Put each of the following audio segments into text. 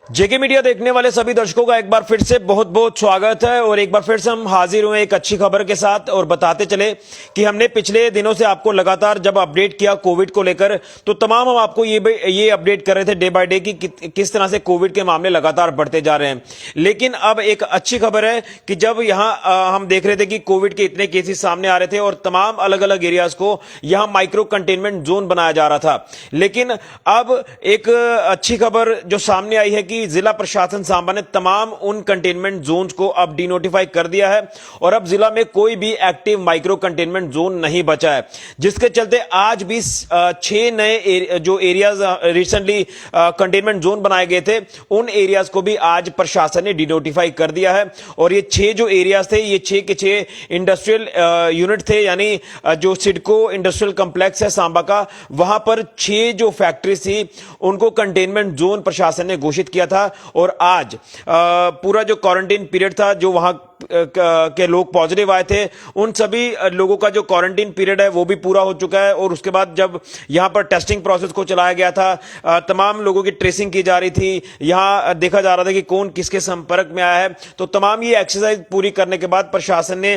जेके media देखने वाले सभी दर्शकों का एक बार फिर से बहुत बहुत स्वागत है और एक बार फिर से हम हाजिर हुए एक अच्छी खबर के साथ और बताते चले कि हमने पिछले दिनों से आपको लगातार जब अपडेट किया कोविड को लेकर तो तमाम हम आपको ये अपडेट कर रहे थे डे बाय डे कि किस तरह से कोविड के मामले लगातार बढ़ते जा रहे हैं। लेकिन अब एक अच्छी खबर है कि जब यहां हम देख रहे थे कि कोविड के इतने केसेस सामने आ रहे थे और तमाम अलग अलग एरियाज को यहां माइक्रो कंटेनमेंट जोन बनाया जा रहा था, लेकिन अब एक अच्छी खबर जो सामने आई है कि जिला प्रशासन सांबा ने तमाम उन कंटेनमेंट जोन्स को अब डिनोटिफाई कर दिया है और अब जिला में कोई भी एक्टिव माइक्रो कंटेनमेंट जोन नहीं बचा है, जिसके चलते आज भी 6 नए जो एरियाज रिसेंटली कंटेनमेंट जोन बनाए गए थे उन एरियाज को भी आज प्रशासन ने डिनोटिफाई कर दिया है। और ये 6 जो एरियाज थे ये 6 के 6 इंडस्ट्रियल यूनिट थे, यानी जो सिडको इंडस्ट्रियल कॉम्प्लेक्स है सांबा का, वहां पर 6 जो फैक्ट्रीज थी उनको कंटेनमेंट जोन प्रशासन ने घोषित किया था। और आज पूरा जो क्वारंटाइन पीरियड था, जो वहां के लोग पॉजिटिव आए थे, उन सभी लोगों का जो क्वारंटाइन पीरियड है वो भी पूरा हो चुका है। और उसके बाद जब यहां पर टेस्टिंग प्रोसेस को चलाया गया था, तमाम लोगों की ट्रेसिंग की जा रही थी, यहां देखा जा रहा था कि कौन किसके संपर्क में आया है, तो तमाम ये एक्सरसाइज पूरी करने के बाद प्रशासन ने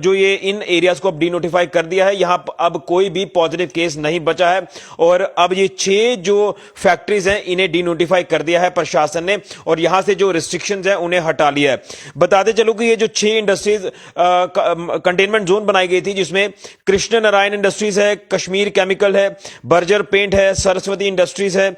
जो ये इन एरियाज को अब डिनोटिफाई कर दिया है। यहां अब कोई भी पॉजिटिव केस नहीं बचा है और अब ये 6 जो फैक्ट्रीज हैं इन्हें डिनोटिफाई कर दिया है प्रशासन ने और यहां से जो रिस्ट्रिक्शंस हैं उन्हें हटा लिया है। बताते चलो कि ये जो 6 इंडस्ट्रीज कंटेनमेंट जोन बनाई गई थी, जिसमें कृष्ण नारायण इंडस्ट्रीज है, कश्मीर केमिकल है, बर्जर पेंट है, सरस्वती इंडस्ट्रीज है,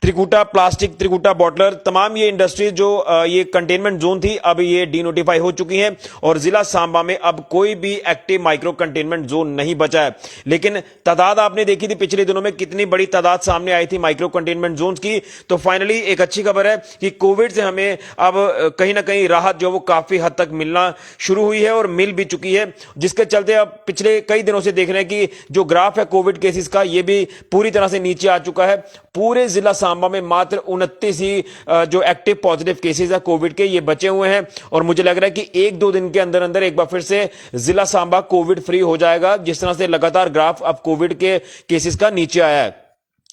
त्रिकुटा प्लास्टिक, त्रिकुटा बॉटलर, तमाम ये इंडस्ट्रीज जो ये कंटेनमेंट जोन थी अब ये डिनोटिफाई हो चुकी हैं और जिला सांबा में अब कोई भी एक्टिव माइक्रो कंटेनमेंट जोन नहीं बचा है। लेकिन तादाद आपने देखी थी पिछले दिनों में कितनी बड़ी तादाद सामने आई थी माइक्रो कंटेनमेंट जोन की। तो फाइनली एक अच्छी खबर है कि कोविड से हमें अब कहीं ना कहीं राहत जो वो काफी हद तक मिलना शुरू हुई है और मिल भी चुकी है, जिसके चलते अब पिछले कई दिनों से देख रहे हैं कि जो ग्राफ है कोविड केसेस का ये भी पूरी तरह से नीचे आ चुका है। पूरे जिला सांबा में मात्र 29 ही जो एक्टिव पॉजिटिव केसेस है कोविड के ये बचे हुए हैं और मुझे लग रहा है कि 1-2 दिन के अंदर अंदर एक बार फिर से जिला सांबा कोविड फ्री हो जाएगा, जिस तरह से लगातार ग्राफ अब कोविड के केसेस का नीचे आया है।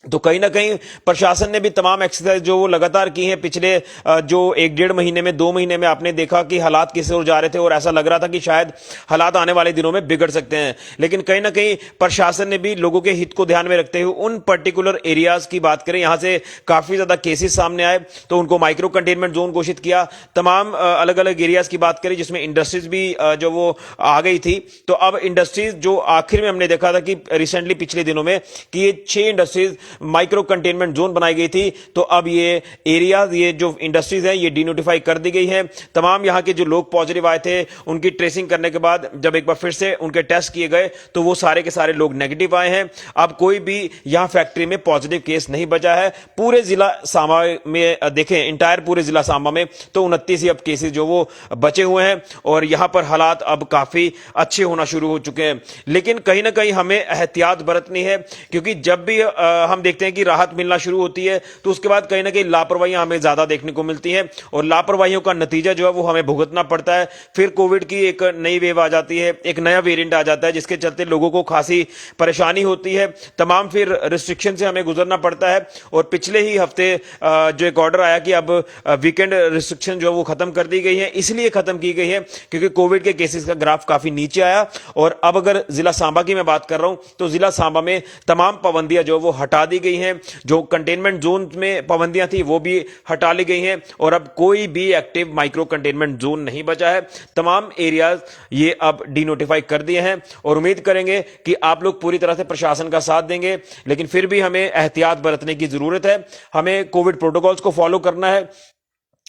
तो कहीं ना कहीं प्रशासन ने भी तमाम एक्सरसाइज जो वो लगातार की हैं पिछले जो 1-1.5 महीने में 2 महीने में आपने देखा कि हालात किस ओर जा रहे थे और ऐसा लग रहा था कि शायद हालात आने वाले दिनों में बिगड़ सकते हैं, लेकिन कहीं ना कहीं प्रशासन ने भी लोगों के हित को ध्यान में रखते हुए उन पर्टिकुलर एरियाज की बात करें, यहां से काफी ज्यादा केसेस सामने आए तो उनको माइक्रो कंटेनमेंट जोन घोषित किया। तमाम अलग अलग एरियाज की बात करें जिसमें इंडस्ट्रीज भी जो वो आ गई थी, तो अब इंडस्ट्रीज जो आखिर में हमने देखा था कि रिसेंटली पिछले दिनों में कि ये 6 इंडस्ट्रीज माइक्रो कंटेनमेंट जोन बनाई गई थी, तो अब ये एरियाज ये जो इंडस्ट्रीज हैं ये डिनोटिफाई कर दी गई हैं। तमाम यहां के जो लोग पॉजिटिव आए थे उनकी ट्रेसिंग करने के बाद जब एक बार फिर से उनके टेस्ट किए गए तो वो सारे के सारे लोग नेगेटिव आए हैं। अब कोई भी यहां फैक्ट्री में पॉजिटिव केस नहीं बचा है। पूरे जिला सांबा में देखें, इंटायर पूरे जिला सांबा में तो 29 ही अब केसेस जो वो बचे हुए हैं और यहां पर हालात अब काफी अच्छे होना शुरू हो चुके हैं। लेकिन कहीं ना कहीं हमें एहतियात बरतनी है, क्योंकि जब भी हम देखते हैं कि राहत मिलना शुरू होती है तो उसके बाद कहीं ना कहीं लापरवाहियां हमें ज्यादा देखने को मिलती हैं और लापरवाहियों का नतीजा जो है वो हमें भुगतना पड़ता है। फिर कोविड की एक नई वेव आ जाती है, एक नया वेरिएंट आ जाता है जिसके चलते लोगों को खासी परेशानी होती है, तमाम फिर रिस्ट्रिक्शन से हमें गुजरना पड़ता है। और पिछले ही हफ्ते जो एक ऑर्डर आया कि अब वीकेंड रिस्ट्रिक्शन जो है वो खत्म कर दी गई है, इसलिए खत्म की गई है क्योंकि कोविड के केसेस का ग्राफ काफी नीचे आया। और अब अगर जिला सांबा की मैं बात कर रहा हूं तो जिला सांबा में तमाम पाबंदियां जो वो हटा दी गई हैं, जो कंटेनमेंट जोन में पाबंदियां थी वो भी हटा ली गई हैं और अब कोई भी एक्टिव माइक्रो कंटेनमेंट जोन नहीं बचा है। तमाम एरियाज ये अब डिनोटिफाई कर दिए हैं और उम्मीद करेंगे कि आप लोग पूरी तरह से प्रशासन का साथ देंगे, लेकिन फिर भी हमें एहतियात बरतने की जरूरत है। हमें कोविड प्रोटोकॉल्स को फॉलो करना है,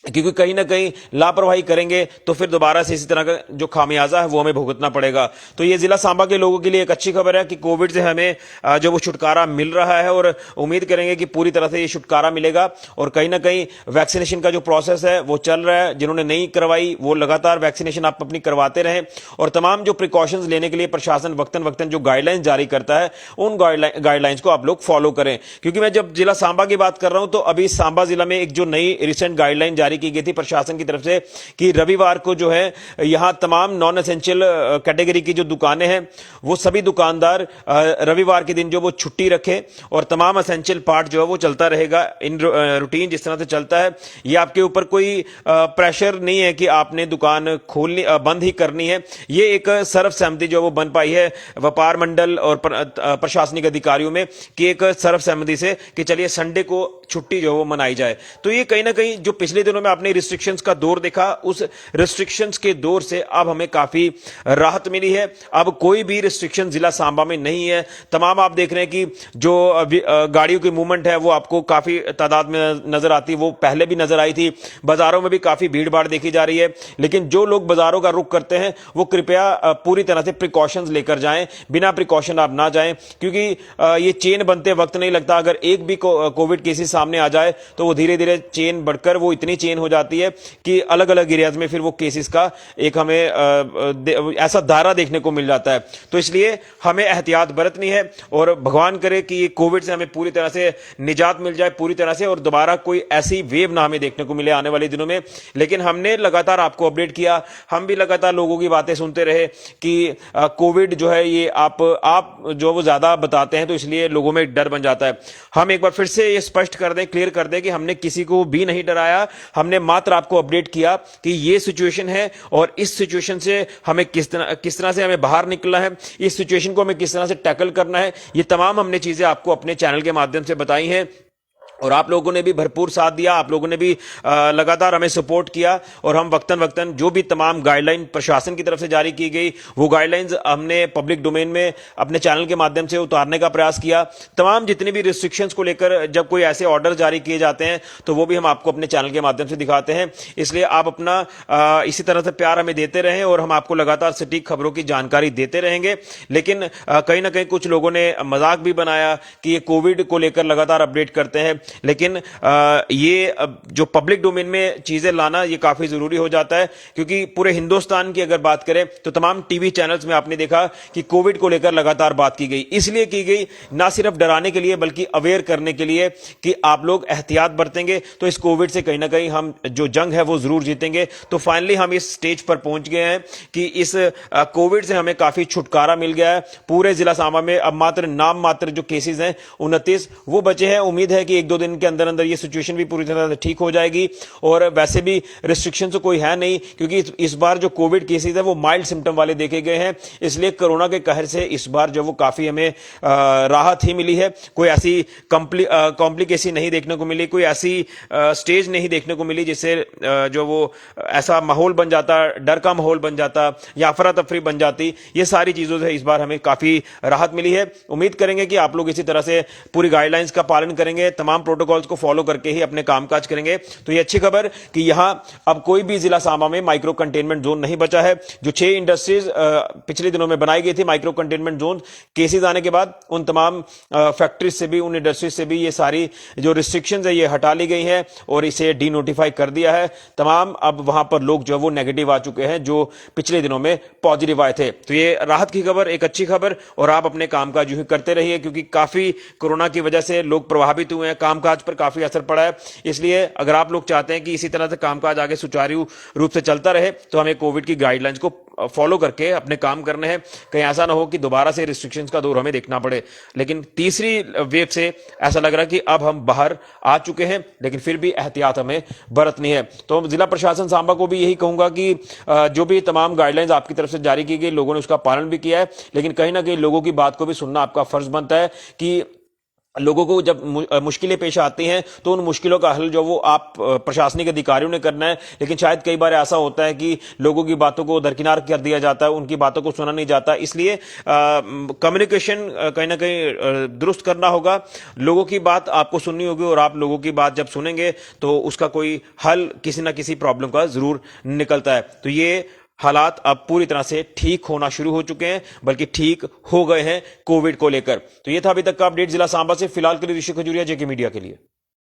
क्योंकि कहीं ना कहीं लापरवाही करेंगे तो फिर दोबारा से इसी तरह का जो खामियाजा है वो हमें भुगतना पड़ेगा। तो ये जिला सांबा के लोगों के लिए एक अच्छी खबर है कि कोविड से हमें जो वो छुटकारा मिल रहा है और उम्मीद करेंगे कि पूरी तरह से ये छुटकारा मिलेगा। और कहीं ना कहीं वैक्सीनेशन का जो प्रोसेस है वो चल रहा है, जिन्होंने नहीं करवाई वो लगातार वैक्सीनेशन आप अपनी करवाते रहें और तमाम जो प्रिकॉशंस लेने के लिए प्रशासन वक्तन वक्तन जो गाइडलाइंस जारी करता है उन गाइडलाइंस को आप लोग फॉलो करें। क्योंकि मैं जब जिला सांबा की बात कर रहा हूं तो अभी सांबा जिला में एक जो नई रिसेंट गाइडलाइन जारी जारी की गई थी प्रशासन की तरफ से कि रविवार को जो है यहां तमाम नॉन एसेंशियल कैटेगरी की जो दुकानें हैं वो सभी दुकानदार रविवार के दिन जो वो छुट्टी रखें और तमाम एसेंशियल पार्ट जो है वो चलता रहेगा इन रूटीन जिस तरह से चलता है। ये आपके ऊपर कोई प्रेशर नहीं है कि आपने दुकान खोलनी बंद ही करनी है। ये एक सर्वसहमति जो वो बन पाई है व्यापार मंडल और प्रशासनिक अधिकारियों में कि एक सर्वसहमति से कि चलिए संडे को छुट्टी जो वो मनाई जाए। तो ये कहीं ना कहीं जो पिछले दिनों में आपने रिस्ट्रिक्शंस का दौर देखा, उस रिस्ट्रिक्शंस के दौर से अब हमें काफी राहत मिली है। अब कोई भी रिस्ट्रिक्शन जिला सांबा में नहीं है। तमाम आप देख रहे हैं कि जो गाड़ियों की मूवमेंट है वो आपको काफी तादाद में नजर आती है, वो पहले भी नजर आई थी। बाजारों में भी काफी भीड़ भाड़ देखी जा रही है। लेकिन जो लोग बाजारों का रुख करते हैं वो कृपया पूरी तरह से प्रिकॉशंस लेकर जाएं, बिना प्रिकॉशन आप ना जाएं, क्योंकि ये चेन बनते वक्त नहीं लगता। अगर एक भी कोविड केसेस सामने आ जाए तो वो धीरे धीरे चेन बढ़कर वो इतनी चेन हो जाती है कि अलग अलग एरियाज में फिर वो केसेस का एक हमें ऐसा धारा देखने को मिल जाता है। तो इसलिए हमें एहतियात बरतनी है और भगवान करे कि ये कोविड से हमें पूरी तरह से निजात मिल जाए पूरी तरह से, और दोबारा कोई ऐसी वेव ना हमें देखने को मिले आने वाले दिनों में। लेकिन हमने लगातार आपको अपडेट किया, हम भी लगातार लोगों की बातें सुनते रहे कि कोविड जो है ये आप जो वो ज्यादा बताते हैं तो इसलिए लोगों में डर बन जाता है। हम एक बार फिर से ये स्पष्ट कर दें, क्लियर कर दें कि हमने किसी को भी नहीं डराया। हमने मात्र आपको अपडेट किया कि ये सिचुएशन है और इस सिचुएशन से हमें किस तरह से हमें बाहर निकलना है, इस सिचुएशन को हमें किस तरह से टैकल करना है, ये तमाम हमने चीजें आपको अपने चैनल के माध्यम से बताई हैं। और आप लोगों ने भी भरपूर साथ दिया, आप लोगों ने भी लगातार हमें सपोर्ट किया और हम वक्तन वक्तन जो भी तमाम गाइडलाइन प्रशासन की तरफ से जारी की गई वो गाइडलाइंस हमने पब्लिक डोमेन में अपने चैनल के माध्यम से उतारने का प्रयास किया। तमाम जितने भी रिस्ट्रिक्शंस को लेकर जब कोई ऐसे ऑर्डर जारी किए जाते हैं तो वो भी हम आपको अपने चैनल के माध्यम से दिखाते हैं। इसलिए आप अपना इसी तरह से प्यार हमें देते रहें और हम आपको लगातार सटीक खबरों की जानकारी देते रहेंगे। लेकिन कहीं ना कहीं कुछ लोगों ने मजाक भी बनाया कि ये कोविड को लेकर लगातार अपडेट करते हैं, लेकिन ये जो पब्लिक डोमेन में चीजें लाना ये काफी जरूरी हो जाता है, क्योंकि पूरे हिंदुस्तान की अगर बात करें तो तमाम टीवी चैनल्स में आपने देखा कि कोविड को लेकर लगातार बात की गई। इसलिए की गई ना सिर्फ डराने के लिए बल्कि अवेयर करने के लिए कि आप लोग एहतियात बरतेंगे तो इस कोविड से कहीं ना कहीं हम जो जंग है वो जरूर जीतेंगे। तो फाइनली हम इस स्टेज पर पहुंच गए हैं कि इस कोविड से हमें काफी छुटकारा मिल गया है। पूरे जिला सांबा में अब मात्र नाम मात्र जो केसेस हैं 29 वो बचे हैं। उम्मीद है कि एक दो दिन के अंदर अंदर ये सिचुएशन भी पूरी तरह से ठीक हो जाएगी। और वैसे भी रिस्ट्रिक्शन तो कोई है नहीं, क्योंकि इस बार जो कोविड केसेस है वो माइल्ड सिम्टम वाले देखे गए हैं। इसलिए कोरोना के कहर से इस बार जो वो काफी हमें राहत ही मिली है। कोई ऐसी कॉम्प्लिकेशन नहीं देखने को मिली, कोई ऐसी स्टेज नहीं देखने को मिली जिससे जो वो ऐसा माहौल बन जाता, डर का माहौल बन जाता या अफरा तफरी बन जाती। ये सारी चीजों से इस बार हमें काफी राहत मिली है। उम्मीद करेंगे कि आप लोग इसी तरह से पूरी गाइडलाइंस का पालन करेंगे, तमाम प्रोटोकॉल्स को फॉलो करके ही अपने कामकाज करेंगे। तो ये अच्छी खबर कि यहां अब कोई भी जिला सांबा में माइक्रो कंटेनमेंट जोन नहीं बचा है। जो 6 इंडस्ट्रीज पिछले दिनों में बनाई गई थी माइक्रो कंटेनमेंट जोन, केसेस आने के बाद उन तमाम फैक्ट्रीज से भी, उन इंडस्ट्रीज से भी ये सारी जो रिस्ट्रिक्शंस है ये हटा ली गई हैं और इसे डी नोटिफाई कर दिया है। तमाम अब वहां पर लोग जो वो नेगेटिव आ चुके हैं जो पिछले दिनों में पॉजिटिव आए थे। तो ये राहत की खबर, एक अच्छी खबर। और आप अपने कामकाज यूं ही करते रहिए, क्योंकि काफी कोरोना की वजह से लोग प्रभावित हुए हैं, कामकाज पर काफी असर पड़ा है। इसलिए अगर आप लोग चाहते हैं कि इसी तरह से कामकाज आगे सुचारू रूप से चलता रहे तो हमें कोविड की गाइडलाइंस को फॉलो करके अपने काम करने हैं। कहीं ऐसा ना हो कि दोबारा से रिस्ट्रिक्शंस का दौर हमें देखना पड़े। लेकिन तीसरी वेव से ऐसा लग रहा है कि अब हम बाहर आ चुके हैं, लेकिन फिर भी एहतियात हमें बरतनी है। तो जिला प्रशासन सांबा को भी यही कहूंगा कि जो भी तमाम गाइडलाइंस आपकी तरफ से जारी की गई, लोगों ने उसका पालन भी किया है। लेकिन कहीं ना कहीं लोगों की बात को भी सुनना आपका फर्ज बनता है कि लोगों को जब मुश्किलें पेश आती हैं तो उन मुश्किलों का हल जो वो आप प्रशासनिक अधिकारियों ने करना है। लेकिन शायद कई बार ऐसा होता है कि लोगों की बातों को दरकिनार कर दिया जाता है, उनकी बातों को सुना नहीं जाता। इसलिए कम्युनिकेशन कहीं ना कहीं दुरुस्त करना होगा। लोगों की बात आपको सुननी होगी और आप लोगों की बात जब सुनेंगे तो उसका कोई हल किसी ना किसी प्रॉब्लम का जरूर निकलता है। तो ये हालात अब पूरी तरह से ठीक होना शुरू हो चुके हैं, बल्कि ठीक हो गए हैं कोविड को लेकर। तो ये था अभी तक का अपडेट जिला सांबा से। फिलहाल के लिए ऋषि खजूरिया, जेके मीडिया के लिए।